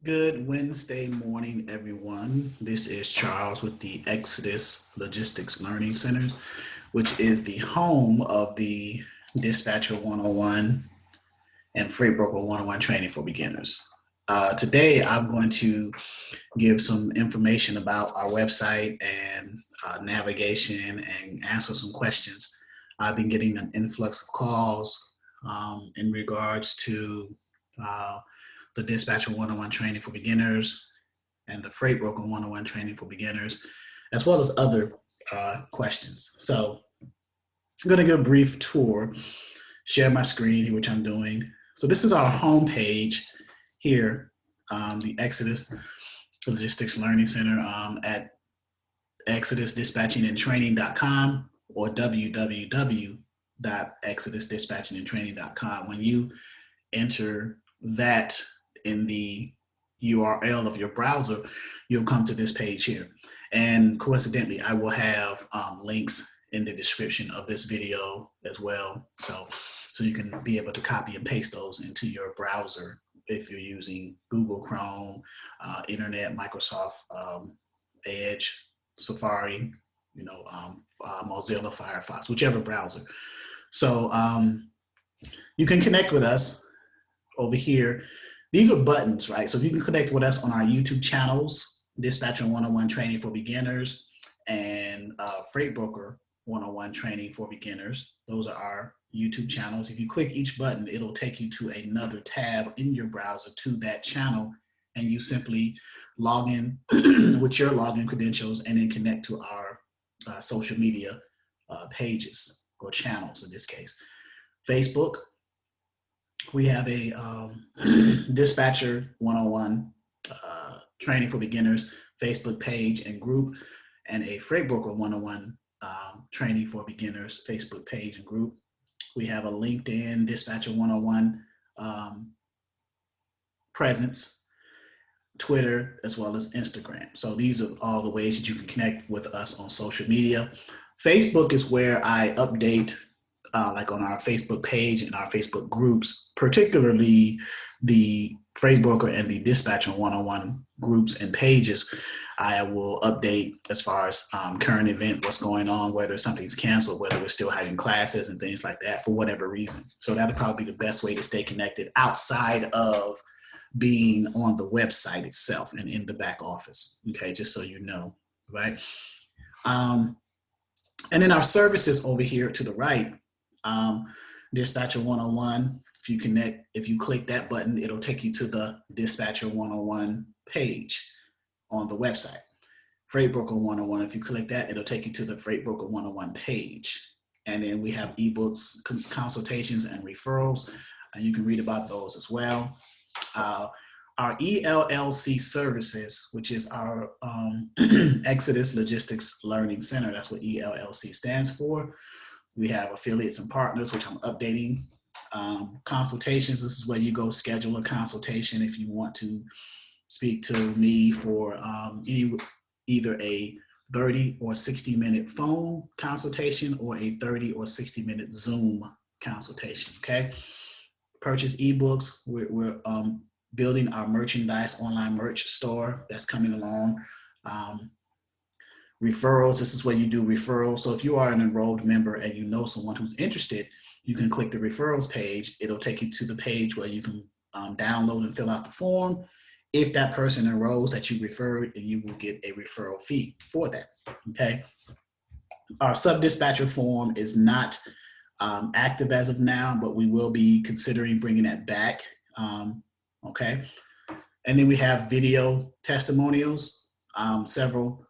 Good Wednesday morning, everyone. This is Charles with the Exodus Logistics Learning Center, which is the home of the Dispatcher 101 and Freight Broker 101 training for beginners. Today, I'm going to give some information about our website and navigation and answer some questions. I've been getting an influx of calls in regards to the Dispatcher 101 training for beginners and the Freight Broker 101 training for beginners, as well as other questions. So I'm going to give a brief tour, share my screen, which I'm doing. So this is our homepage here, the Exodus Logistics Learning Center at exodusdispatchingandtraining.com or www.exodusdispatchingandtraining.com. When you enter that in the URL of your browser, you'll come to this page here. And coincidentally, I will have links in the description of this video as well. So you can be able to copy and paste those into your browser if you're using Google Chrome, Internet, Microsoft Edge, Safari, Mozilla Firefox, whichever browser. So you can connect with us over here. These are buttons, right? So you can connect with us on our YouTube channels, Dispatcher 101 Training for Beginners and Freight Broker 101 Training for Beginners. Those are our YouTube channels. If you click each button, it'll take you to another tab in your browser to that channel, and you simply log in with your login credentials and then connect to our social media pages or channels in this case. Facebook, we have a Dispatcher 101 Training for Beginners Facebook page and group, and a Freight Broker 101 Training for Beginners Facebook page and group. We have a LinkedIn Dispatcher 101 presence, Twitter, as well as Instagram. So these are all the ways that you can connect with us on social media. Facebook is where I update, like on our Facebook page and our Facebook groups, particularly the Freight Broker and the Dispatcher 101 groups and pages. I will update as far as current event, what's going on, whether something's canceled, whether we're still having classes and things like that for whatever reason. So that'll probably be the best way to stay connected outside of being on the website itself and in the back office, okay, just so you know, right? And then our services over here to the right, Dispatcher 101, if you click that button, it'll take you to the Dispatcher 101 page on the website. Freight Broker 101, if you click that, it'll take you to the Freight Broker 101 page. And then we have ebooks, consultations, and referrals, and you can read about those as well. Our ELLC services, which is our Exodus Logistics Learning Center, that's what ELLC stands for. We have affiliates and partners, which I'm updating. Consultations, this is where you go schedule a consultation if you want to speak to me for either a 30 or 60-minute phone consultation or a 30 or 60-minute Zoom consultation, okay? Purchase ebooks, we're building our merchandise online merch store that's coming along. Referrals, this is where you do referrals. So if you are an enrolled member and you know someone who's interested, you can click the referrals page. It'll take you to the page where you can download and fill out the form. If that person enrolls that you referred, then you will get a referral fee for that, okay? Our sub-dispatcher form is not active as of now, but we will be considering bringing that back, okay? And then we have video testimonials. Several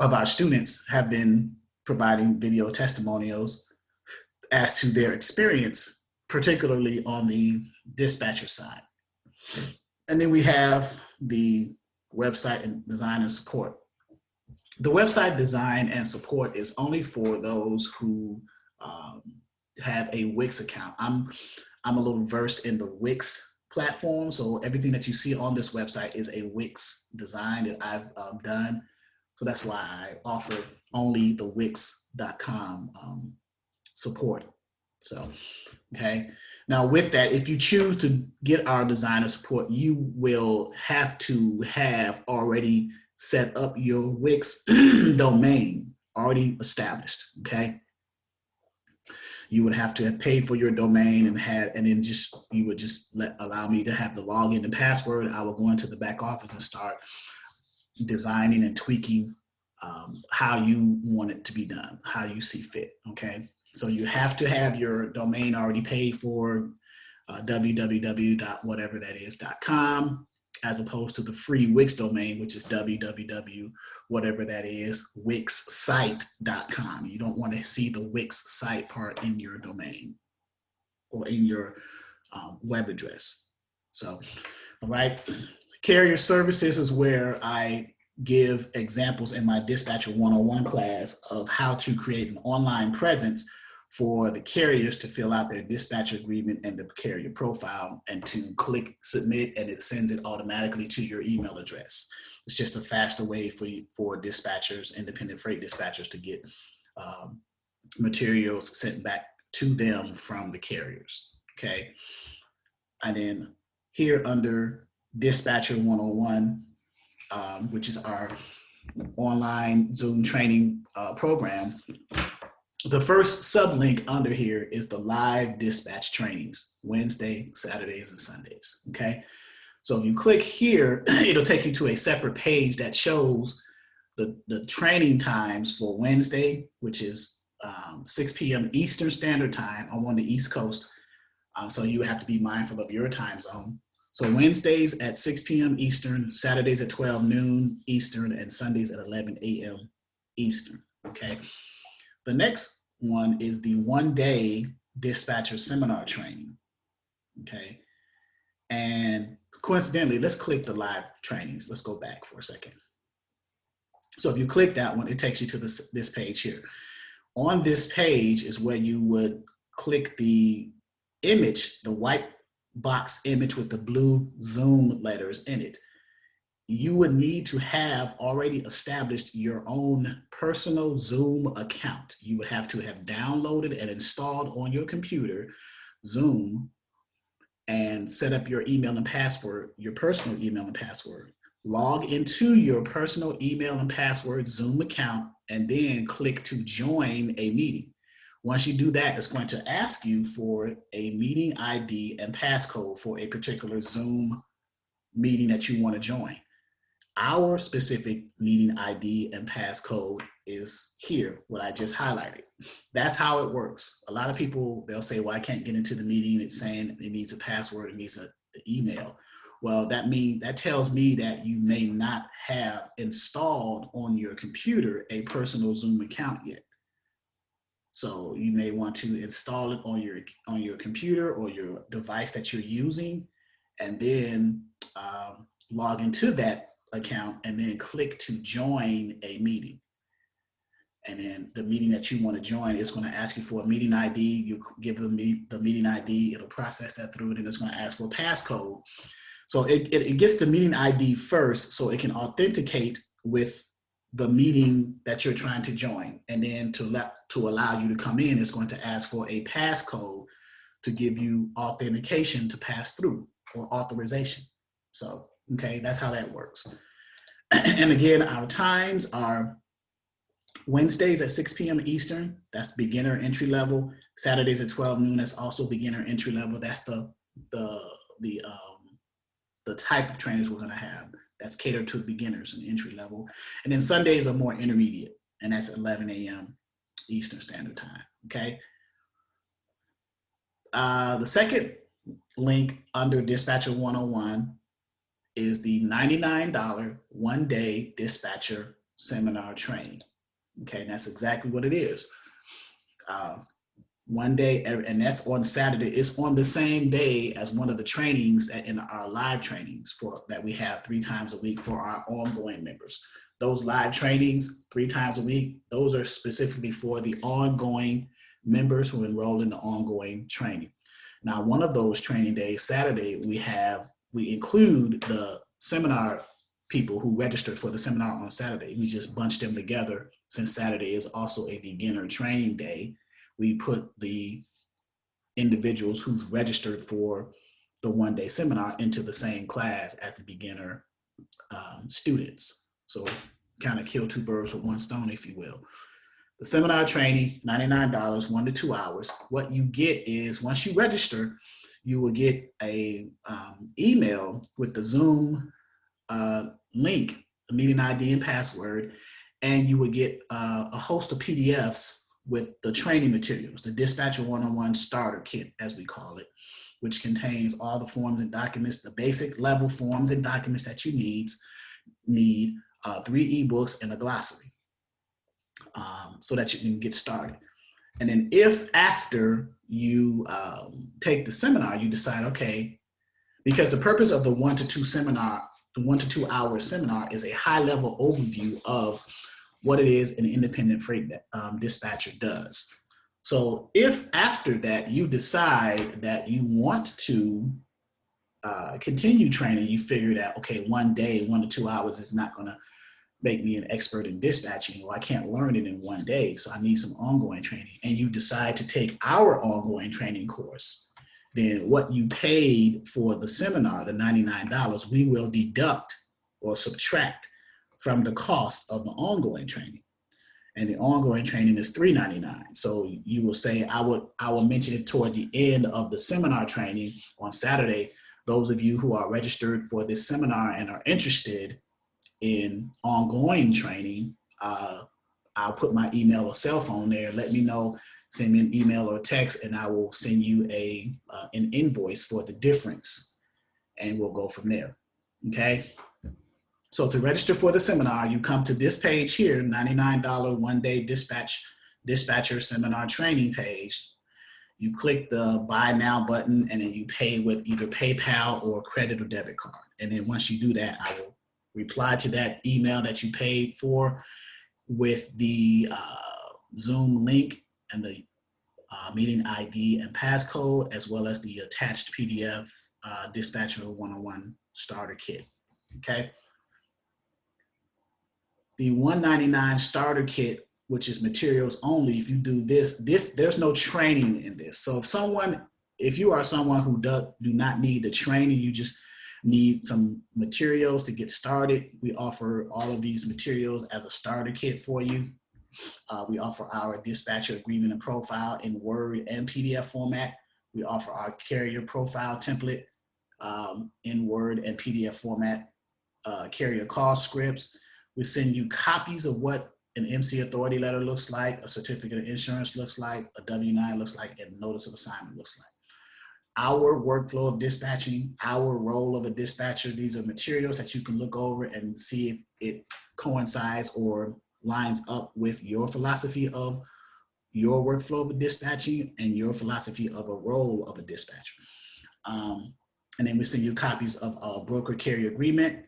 of our students have been providing video testimonials as to their experience, particularly on the dispatcher side. And then we have the website and design and support. The website design and support is only for those who have a Wix account. I'm a little versed in the Wix platform, so everything that you see on this website is a Wix design that I've done. So that's why I offer only the Wix.com support So, okay. Now with that, if you choose to get our designer support, you will have to have already set up your Wix domain already established, okay? You would have to have paid for your domain and then you would just allow me to have the login and password. I will go into the back office and start designing and tweaking how you want it to be done, how you see fit, okay? So you have to have your domain already paid for, www.whateverthatis.com, as opposed to the free Wix domain, which is www.whateverthatiswixsite.com. You don't want to see the Wix site part in your domain or in your web address. So, all right. Carrier services is where I give examples in my Dispatcher 101 class of how to create an online presence for the carriers to fill out their dispatcher agreement and the carrier profile, and to click submit, and it sends it automatically to your email address. It's just a faster way for dispatchers, independent freight dispatchers, to get materials sent back to them from the carriers, okay? And then here under Dispatcher 101, which is our online Zoom training program, the first sublink under here is the live dispatch trainings, Wednesday, Saturdays, and Sundays, okay? So if you click here, it'll take you to a separate page that shows the training times for Wednesday, which is 6 p.m. Eastern Standard Time. I'm on the East Coast, so you have to be mindful of your time zone. So Wednesdays at 6 p.m. Eastern, Saturdays at 12 noon Eastern, and Sundays at 11 a.m. Eastern, okay? The next one is the one-day dispatcher seminar training, okay? And coincidentally, let's click the live trainings. Let's go back for a second. So if you click that one, it takes you to this page here. On this page is where you would click the image, the white box image with the blue Zoom letters in it. You would need to have already established your own personal Zoom account. You would have to have downloaded and installed on your computer Zoom and set up your email and password, your personal email and password. Log into your personal email and password Zoom account, and then click to join a meeting. Once you do that, it's going to ask you for a meeting ID and passcode for a particular Zoom meeting that you want to join. Our specific meeting ID and passcode is here, what I just highlighted. That's how it works. A lot of people, they'll say, well, I can't get into the meeting. It's saying it needs a password, it needs an email. Well, that tells me that you may not have installed on your computer a personal Zoom account yet. So you may want to install it on your computer or your device that you're using, and then log into that account, and then click to join a meeting. And then the meeting that you want to join is going to ask you for a meeting ID. You give them the meeting ID, it'll process that through, and then it's going to ask for a passcode. So it gets the meeting ID first, so it can authenticate with the meeting that you're trying to join. And then to allow you to come in, it's going to ask for a passcode to give you authentication to pass through, or authorization. So, okay, that's how that works. And again, our times are Wednesdays at 6 p.m. Eastern, that's beginner entry level. Saturdays at 12 noon, that's also beginner entry level. That's the type of trainings we're gonna have. That's catered to beginners and entry level. And then Sundays are more intermediate, and that's 11 a.m. Eastern Standard Time, okay? The second link under Dispatcher 101 is the $99 one-day dispatcher seminar training. Okay, and that's exactly what it is. One day, and that's on Saturday. It's on the same day as one of the trainings that in our live trainings that we have 3 times a week for our ongoing members. Those live trainings 3 times a week, those are specifically for the ongoing members who enroll in the ongoing training. Now, one of those training days, Saturday, we include the seminar people who registered for the seminar on Saturday. We just bunched them together since Saturday is also a beginner training day. We put the individuals who've registered for the one-day seminar into the same class as the beginner students. So kind of kill two birds with one stone, if you will. The seminar training, $99, 1 to 2 hours. What you get is, once you register, you will get a email with the Zoom link, the meeting ID and password, and you would get a host of PDFs with the training materials, the Dispatcher 101 Starter Kit, as we call it, which contains all the forms and documents, the basic level forms and documents that you need, 3 ebooks and a glossary, so that you can get started. And then if after you take the seminar, you decide, okay, because the purpose of the 1 to 2 seminar, the 1 to 2 hour seminar is a high level overview of what it is an independent freight dispatcher does. So if after that you decide that you want to continue training, you figure that, okay, one day, 1 to 2 hours is not gonna make me an expert in dispatching, or I can't learn it in one day, so I need some ongoing training, and you decide to take our ongoing training course, then what you paid for the seminar, the $99, we will deduct or subtract from the cost of the ongoing training. And the ongoing training is $399. So you will say, I will mention it toward the end of the seminar training on Saturday. Those of you who are registered for this seminar and are interested in ongoing training, I'll put my email or cell phone there. Let me know, send me an email or text, and I will send you an invoice for the difference, and we'll go from there. Okay. So to register for the seminar, you come to this page here, $99 one-day dispatcher seminar training page. You click the buy now button, and then you pay with either PayPal or credit or debit card. And then once you do that, I will reply to that email that you paid for with the Zoom link and the meeting ID and passcode, as well as the attached PDF Dispatcher 101 Starter Kit. Okay. The $199 Starter Kit, which is materials only, if you do this, there's no training in this. So if you are someone who do not need the training, you just need some materials to get started, we offer all of these materials as a starter kit for you. We offer our dispatcher agreement and profile in Word and PDF format. We offer our carrier profile template in Word and PDF format, carrier call scripts. We send you copies of what an MC authority letter looks like, a certificate of insurance looks like, a W-9 looks like, and notice of assignment looks like. Our workflow of dispatching, our role of a dispatcher, these are materials that you can look over and see if it coincides or lines up with your philosophy of your workflow of a dispatching and your philosophy of a role of a dispatcher. And then we send you copies of our broker carrier agreement.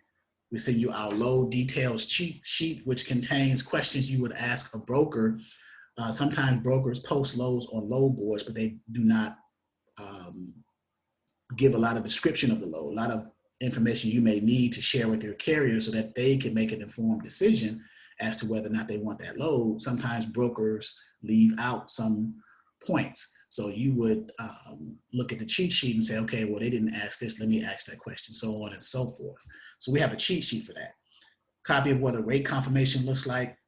We send you our load details cheat sheet, which contains questions you would ask a broker. Sometimes brokers post loads on load boards, but they do not give a lot of description of the load, a lot of information you may need to share with your carrier so that they can make an informed decision as to whether or not they want that load. Sometimes brokers leave out some points. So you would look at the cheat sheet and say, okay, well, they didn't ask this, let me ask that question, so on and so forth. So we have a cheat sheet for that. Copy of what a rate confirmation looks like.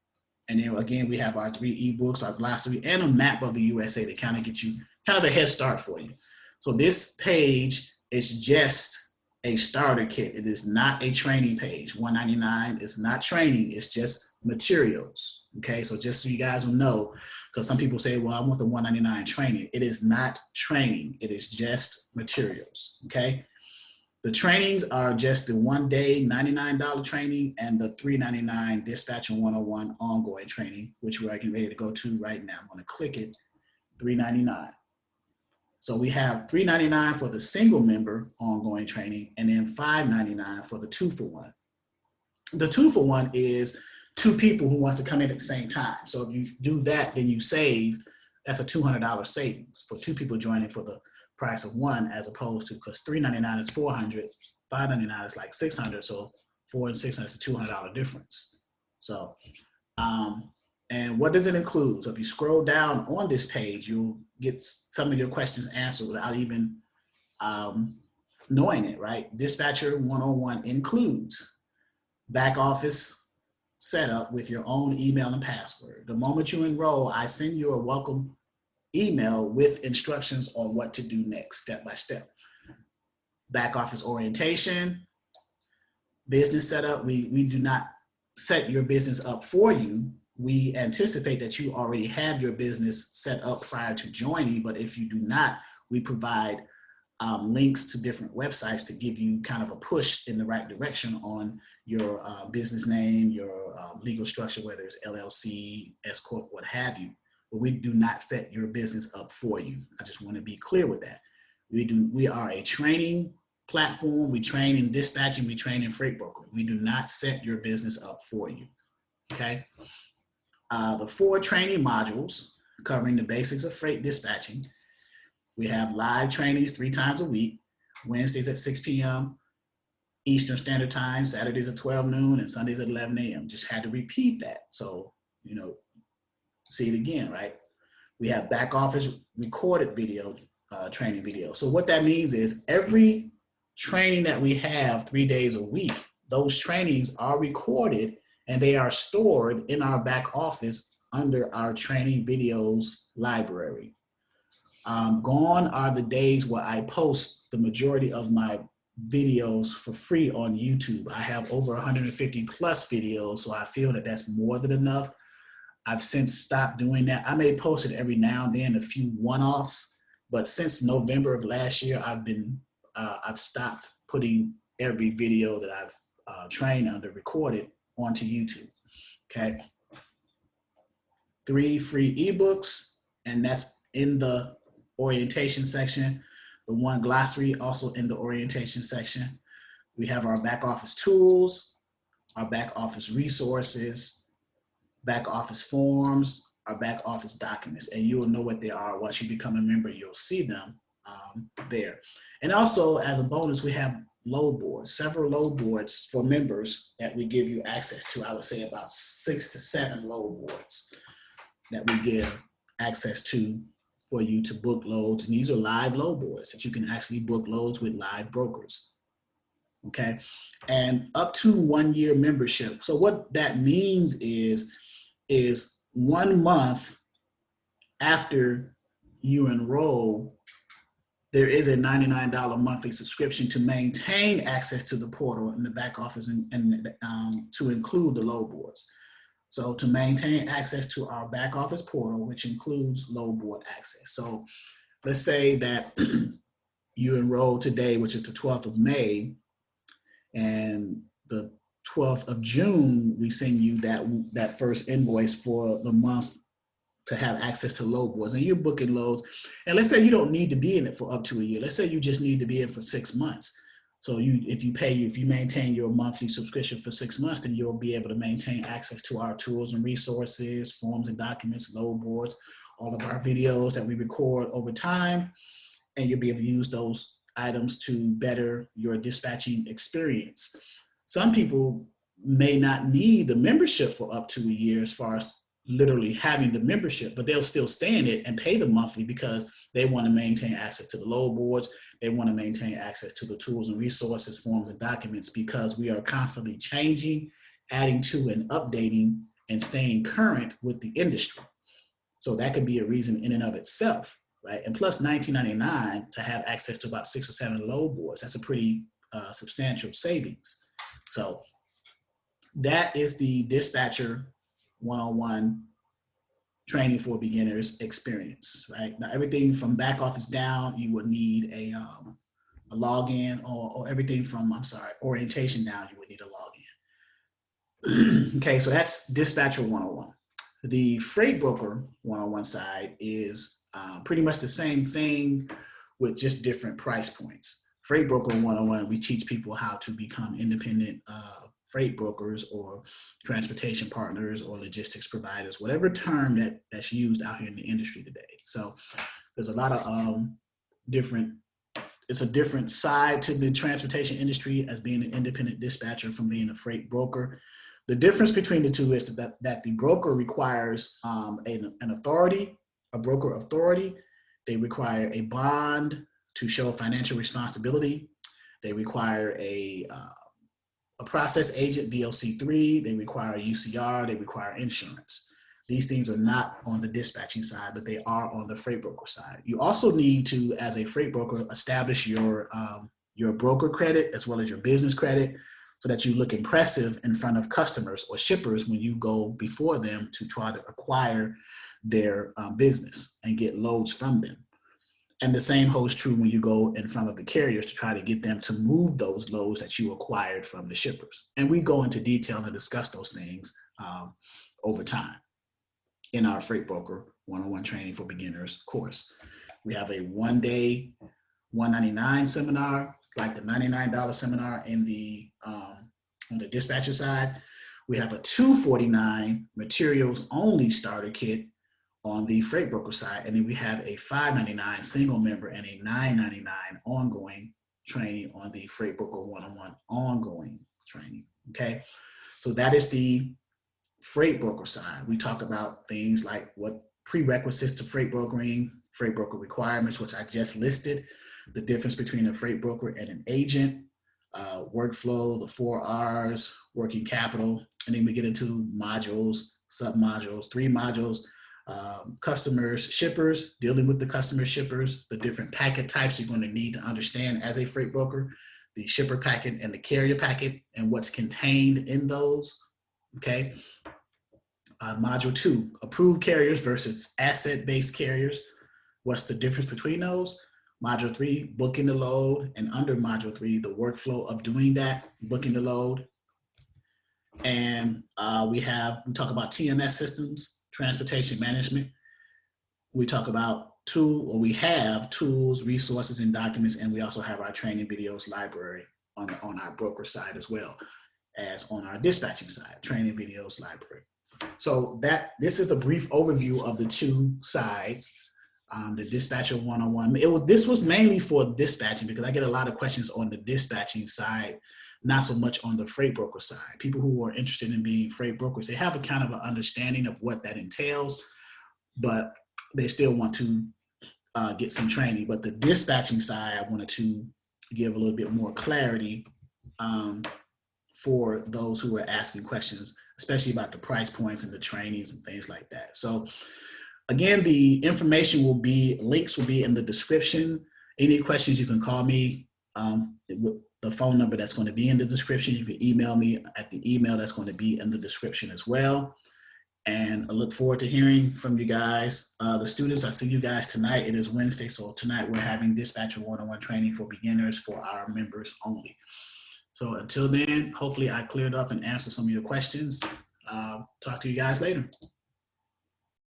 And then again, we have our 3 ebooks, our glossary, and a map of the USA to kind of get you kind of a head start for you. So this page is just a starter kit. It is not a training page. $199 is not training, it's just materials. Okay, so just so you guys will know, because some people say, well, I want the $199 training. It is not training, it is just materials. Okay, the trainings are just the one-day $99 training and the $399 Dispatcher 101 ongoing training, which we're getting ready to go to right now. I'm going to click it, $399. So we have $399 for the single member ongoing training, and then $599 for the 2-for-1. The 2-for-1 is 2 people who want to come in at the same time. So if you do that, then you save, that's a $200 savings for 2 people joining for the price of 1, as opposed to, because $399 is $400, $599 is like $600. So $400 and $600 is a $200 difference. So, and And what does it include? So if you scroll down on this page, you'll get some of your questions answered without even knowing it, right? Dispatcher 101 includes back office setup with your own email and password. The moment you enroll, I send you a welcome email with instructions on what to do next, step by step. Back office orientation, business setup. We do not set your business up for you. We anticipate that you already have your business set up prior to joining, but if you do not, we provide links to different websites to give you kind of a push in the right direction on your business name, your legal structure, whether it's LLC, S Corp, what have you. But we do not set your business up for you. I just want to be clear with that. We are a training platform. We train in dispatching. We train in freight brokering. We do not set your business up for you. Okay. The 4 training modules covering the basics of freight dispatching. We have live trainings 3 times a week, Wednesdays at 6 p.m. Eastern Standard Time, Saturdays at 12 noon, and Sundays at 11 a.m. Just had to repeat that. So, you know, see it again, right? We have back office recorded video, training video. So what that means is every training that we have 3 days a week, those trainings are recorded and they are stored in our back office under our training videos library. Gone are the days where I post the majority of my videos for free on YouTube. I have over 150 plus videos, so I feel that that's more than enough. I've since stopped doing that. I may post it every now and then, a few one-offs, but since November of last year, I've stopped putting every video that I've trained under recorded onto YouTube. Okay. 3 free ebooks, and that's in the orientation section. The 1 glossary also in the orientation section. We have our back office tools, our back office resources, back office forms, our back office documents, and you'll know what they are once you become a member. You'll see them there. And also, as a bonus, we have load boards, several load boards for members that we give you access to. I would say about 6 to 7 load boards that we give access to for you to book loads. And these are live load boards that you can actually book loads with live brokers. Okay. And up to 1 year membership. So what that means is 1 month after you enroll, there is a $99 monthly subscription to maintain access to the portal in the back office and to include the load boards. So to maintain access to our back office portal, which includes load board access. So let's say that you enroll today, which is the 12th of May, and the 12th of June, we send you that first invoice for the month to have access to load boards, and you're booking loads. And let's say you don't need to be in it for up to a year. Let's say you just need to be in for 6 months. So if you maintain your monthly subscription for 6 months, then you'll be able to maintain access to our tools and resources, forms and documents, load boards, all of our videos that we record over time, and you'll be able to use those items to better your dispatching experience. Some people may not need the membership for up to a year as far as literally having the membership, but they'll still stay in it and pay the monthly because they want to maintain access to the load boards. They want to maintain access to the tools and resources, forms and documents, because we are constantly changing, adding to and updating and staying current with the industry. So that could be a reason in and of itself, right? And plus $19.99 to have access to about 6 or 7 load boards. That's a pretty substantial savings. So that is the Dispatcher 101 training for beginners experience, right? Now, everything from back office down, you would need a login, or everything from, orientation down, you would need a login. Okay, so that's Dispatcher 101. The Freight Broker 101 side is pretty much the same thing with just different price points. Freight Broker 101, we teach people how to become independent freight brokers or transportation partners or logistics providers, whatever term that's used out here in the industry today. So there's a lot of it's a different side to the transportation industry as being an independent dispatcher from being a freight broker. The difference between the two is that the broker requires an authority, a broker authority. They require a bond to show financial responsibility. They require a process agent, VLC3. They require UCR. They require insurance. These things are not on the dispatching side, but they are on the freight broker side. You also need to, as a freight broker, establish your broker credit as well as your business credit, so that you look impressive in front of customers or shippers when you go before them to try to acquire their business and get loads from them. And the same holds true when you go in front of the carriers to try to get them to move those loads that you acquired from the shippers. And we go into detail and discuss those things over time in our Freight Broker 101 Training for Beginners course. We have a one-day $199 seminar, like the $99 seminar in the on the dispatcher side. We have a $249 materials only starter kit on the freight broker side, and then we have a $599 single member and a $999 ongoing training on the Freight Broker 101 ongoing training. Okay, so that is the freight broker side. We talk about things like what prerequisites to freight brokering, freight broker requirements, which I just listed, the difference between a freight broker and an agent, workflow, the 4 R's, working capital, and then we get into modules, sub-modules, 3 modules, customers, shippers, dealing with the customer shippers, the different packet types you're going to need to understand as a freight broker, the shipper packet and the carrier packet and what's contained in those, okay? Module 2, approved carriers versus asset-based carriers. What's the difference between those? Module 3, booking the load, and under Module 3, the workflow of doing that, booking the load. And we talk about TMS systems, transportation management. We talk about we have tools, resources, and documents, and we also have our training videos library on our broker side as well as on our dispatching side, training videos library. So this is a brief overview of the two sides. The dispatcher 101. This was mainly for dispatching because I get a lot of questions on the dispatching side, not so much on the freight broker side. People who are interested in being freight brokers, they have a kind of an understanding of what that entails, but they still want to get some training. But the dispatching side, I wanted to give a little bit more clarity for those who are asking questions, especially about the price points and the trainings and things like that. So again, the information links will be in the description. Any questions, you can call me with the phone number that's going to be in the description. You can email me at the email that's going to be in the description as well. And I look forward to hearing from you guys. The students, I see you guys tonight. It is Wednesday, so tonight we're having Dispatcher 101 training for beginners for our members only. So until then, hopefully I cleared up and answered some of your questions. Talk to you guys later.